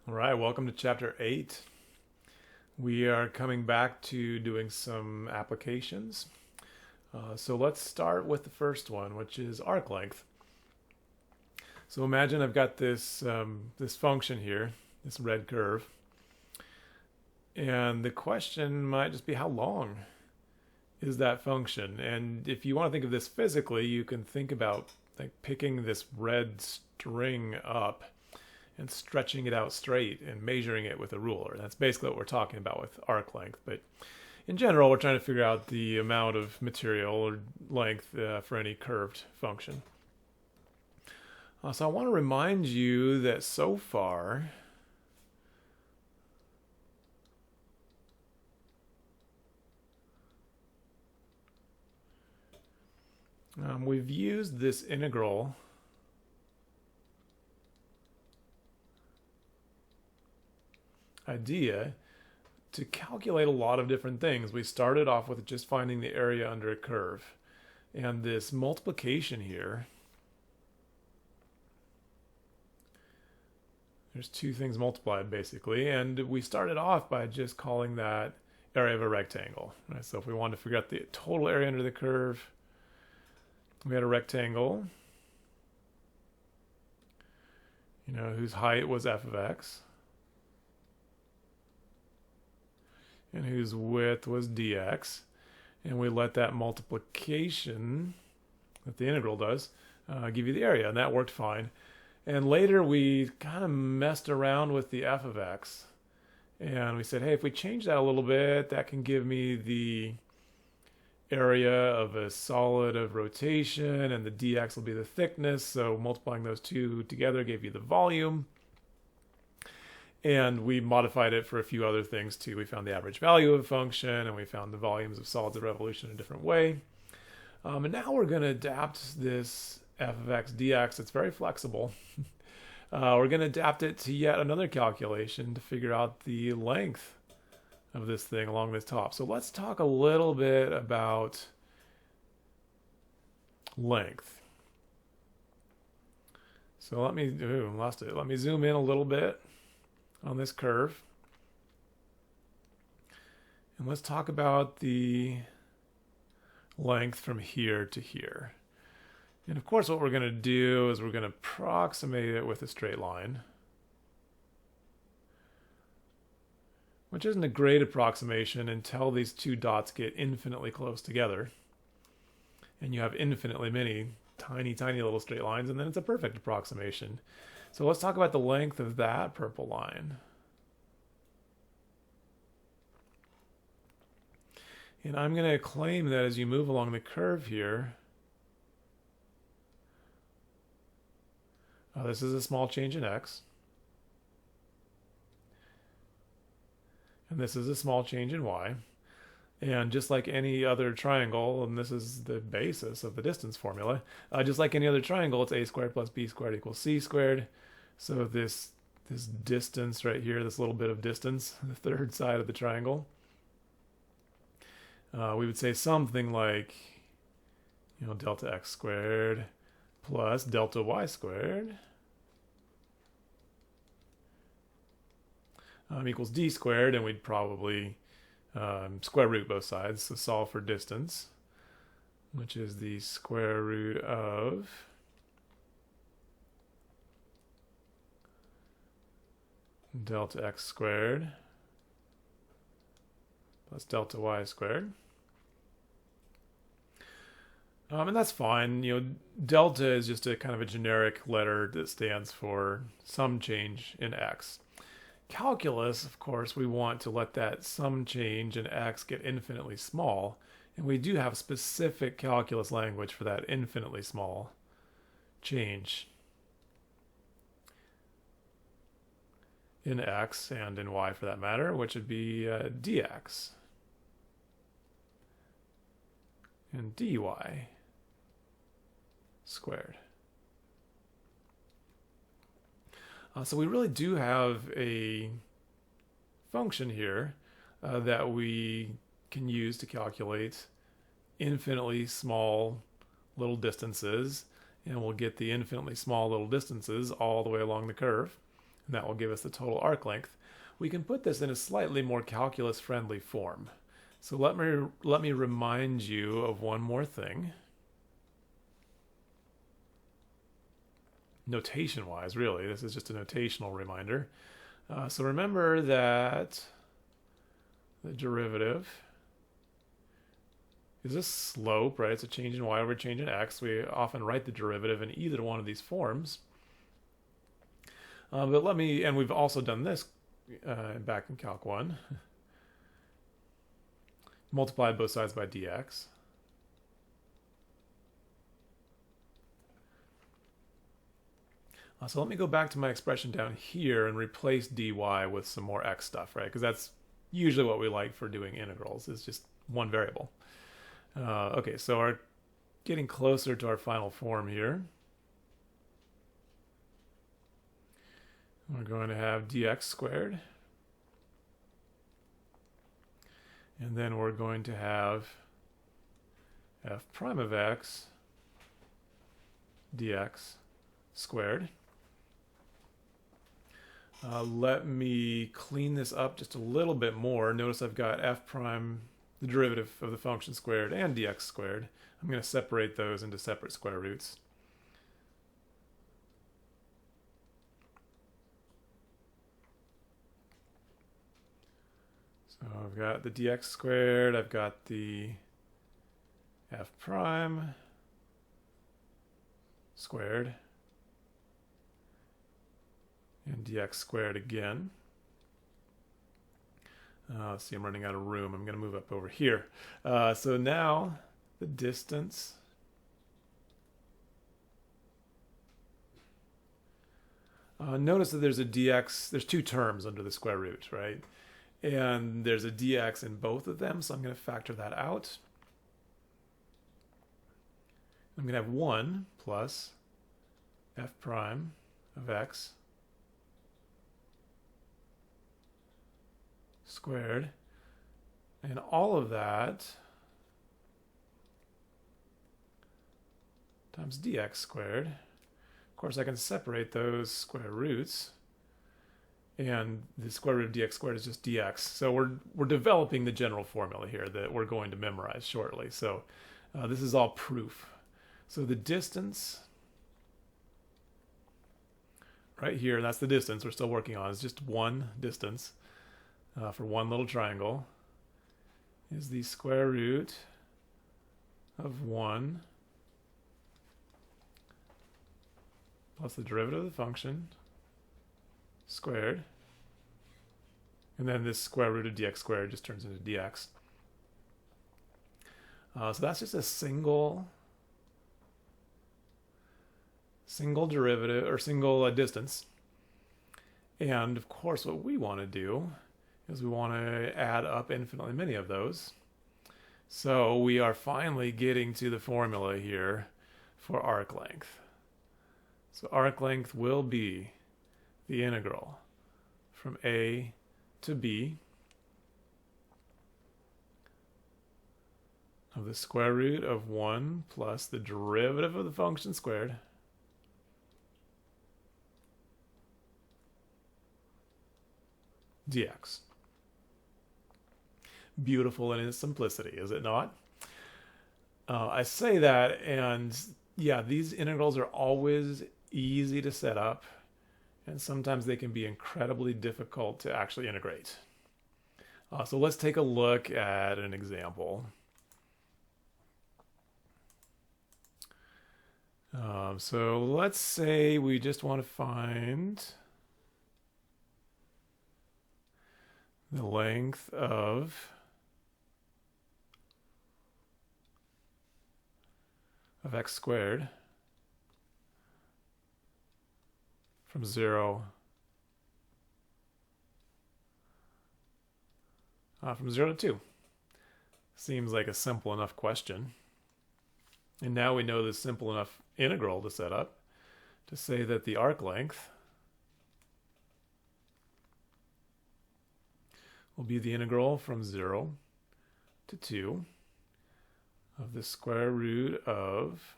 All right, welcome to chapter 8. We are coming back to doing some applications. So let's start with the first one, which is arc length. So imagine I've got this function here, this red curve, and the question might just be how long is that function? And if you want to think of this physically, you can think about like picking this red string up and stretching it out straight and measuring it with a ruler. That's basically what we're talking about with arc length. But in general, we're trying to figure out the amount of material or length for any curved function. So I want to remind you that so far, we've used this integral idea to calculate a lot of different things. We started off with just finding the area under a curve. And this multiplication here, there's two things multiplied basically, and we started off by just calling that area of a rectangle. Right? So if we wanted to figure out the total area under the curve, we had a rectangle, whose height was f of x, and whose width was dx, and we let that multiplication that the integral does give you the area, and that worked fine. And later we kind of messed around with the f of x, and we said, hey, if we change that a little bit, that can give me the area of a solid of rotation, and the dx will be the thickness, so multiplying those two together gave you the volume. And we modified it for a few other things too. We found the average value of a function, and we found the volumes of solids of revolution in a different way. And now we're going to adapt this f of x dx. It's very flexible. We're going to adapt it to yet another calculation to figure out the length of this thing along this top. So let's talk a little bit about length. So let me zoom in a little bit on this curve, and let's talk about the length from here to here. And of course what we're going to do is we're going to approximate it with a straight line, which isn't a great approximation until these two dots get infinitely close together and you have infinitely many tiny little straight lines, and then it's a perfect approximation. So let's talk about the length of that purple line. And I'm going to claim that as you move along the curve here, this is a small change in x, and this is a small change in y. And just like any other triangle, and this is the basis of the distance formula, just like any other triangle, it's a squared plus b squared equals c squared. So this distance right here, this little bit of distance, the third side of the triangle, we would say something like, delta x squared plus delta y squared equals d squared, and we'd probably square root both sides, so solve for distance, which is the square root of delta x squared plus delta y squared. And that's fine. Delta is just a kind of a generic letter that stands for some change in x. Calculus, of course, we want to let that some change in x get infinitely small, and we do have specific calculus language for that infinitely small change in x and in y for that matter, which would be dx and dy squared. So we really do have a function here that we can use to calculate infinitely small little distances, and we'll get the infinitely small little distances all the way along the curve. And that will give us the total arc length. We can put this in a slightly more calculus-friendly form. So let me remind you of one more thing. Notation-wise, really, this is just a notational reminder. So remember that the derivative is a slope, right? It's a change in y over change in x. We often write the derivative in either one of these forms. But and we've also done this back in Calc 1. Multiply both sides by dx. So let me go back to my expression down here and replace dy with some more x stuff, right? Because that's usually what we like for doing integrals, is just one variable. Okay, so we're getting closer to our final form here. We're going to have dx squared. And then we're going to have f prime of x dx squared. Let me clean this up just a little bit more. Notice I've got f prime, the derivative of the function squared, and dx squared. I'm going to separate those into separate square roots. So I've got the dx squared, I've got the f prime squared, and dx squared again. Let's see, I'm running out of room. I'm going to move up over here. So now the distance notice that there's a dx, there's two terms under the square root, right? And there's a dx in both of them, so I'm going to factor that out. I'm going to have 1 plus f prime of x squared, and all of that times dx squared. Of course, I can separate those square roots, and the square root of dx squared is just dx. So we're developing the general formula here that we're going to memorize shortly. So this is all proof. So the distance right here, that's the distance we're still working on, is just one distance for one little triangle, is the square root of 1 plus the derivative of the function squared, and then this square root of dx squared just turns into dx. So that's just a single derivative, or single distance. And of course what we want to do is we want to add up infinitely many of those. So we are finally getting to the formula here for arc length. So arc length will be the integral from a to b of the square root of 1 plus the derivative of the function squared dx. Beautiful in its simplicity, is it not? I say that, and yeah, these integrals are always easy to set up, and sometimes they can be incredibly difficult to actually integrate. So let's take a look at an example. So let's say we just want to find the length of x squared from 0 to 2. Seems like a simple enough question. And now we know this simple enough integral to set up to say that the arc length will be the integral from 0 to 2 of the square root of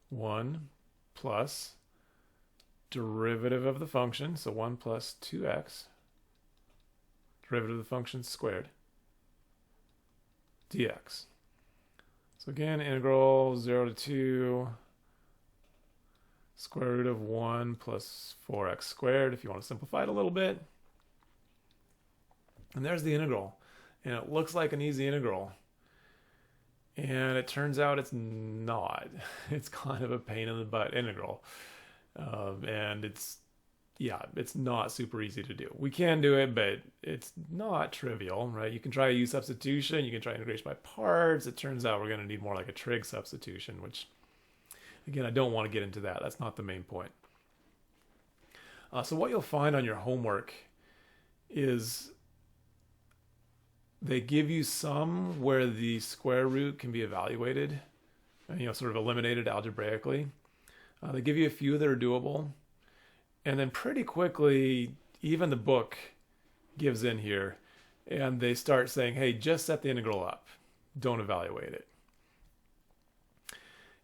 1 plus derivative of the function, so 1 plus 2x, derivative of the function squared, dx. So again, integral 0 to 2, square root of 1 plus 4x squared, if you want to simplify it a little bit. And there's the integral. And it looks like an easy integral. And it turns out it's not. It's kind of a pain in the butt integral. And it's not super easy to do. We can do it, but it's not trivial, right? You can try U substitution. You can try integration by parts. It turns out we're going to need more like a trig substitution, which, again, I don't want to get into that. That's not the main point. So what you'll find on your homework is they give you some where the square root can be evaluated, sort of eliminated algebraically. They give you a few that are doable. And then pretty quickly, even the book gives in here. And they start saying, hey, just set the integral up. Don't evaluate it.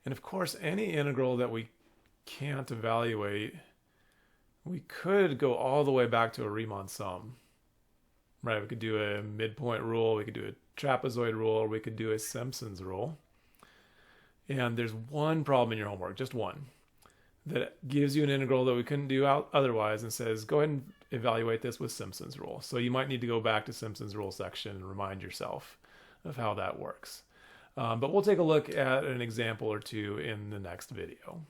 And of course, any integral that we can't evaluate, we could go all the way back to a Riemann sum. Right, we could do a midpoint rule, we could do a trapezoid rule, or we could do a Simpson's rule. And there's one problem in your homework, just one, that gives you an integral that we couldn't do otherwise and says, go ahead and evaluate this with Simpson's rule. So you might need to go back to Simpson's rule section and remind yourself of how that works. But we'll take a look at an example or two in the next video.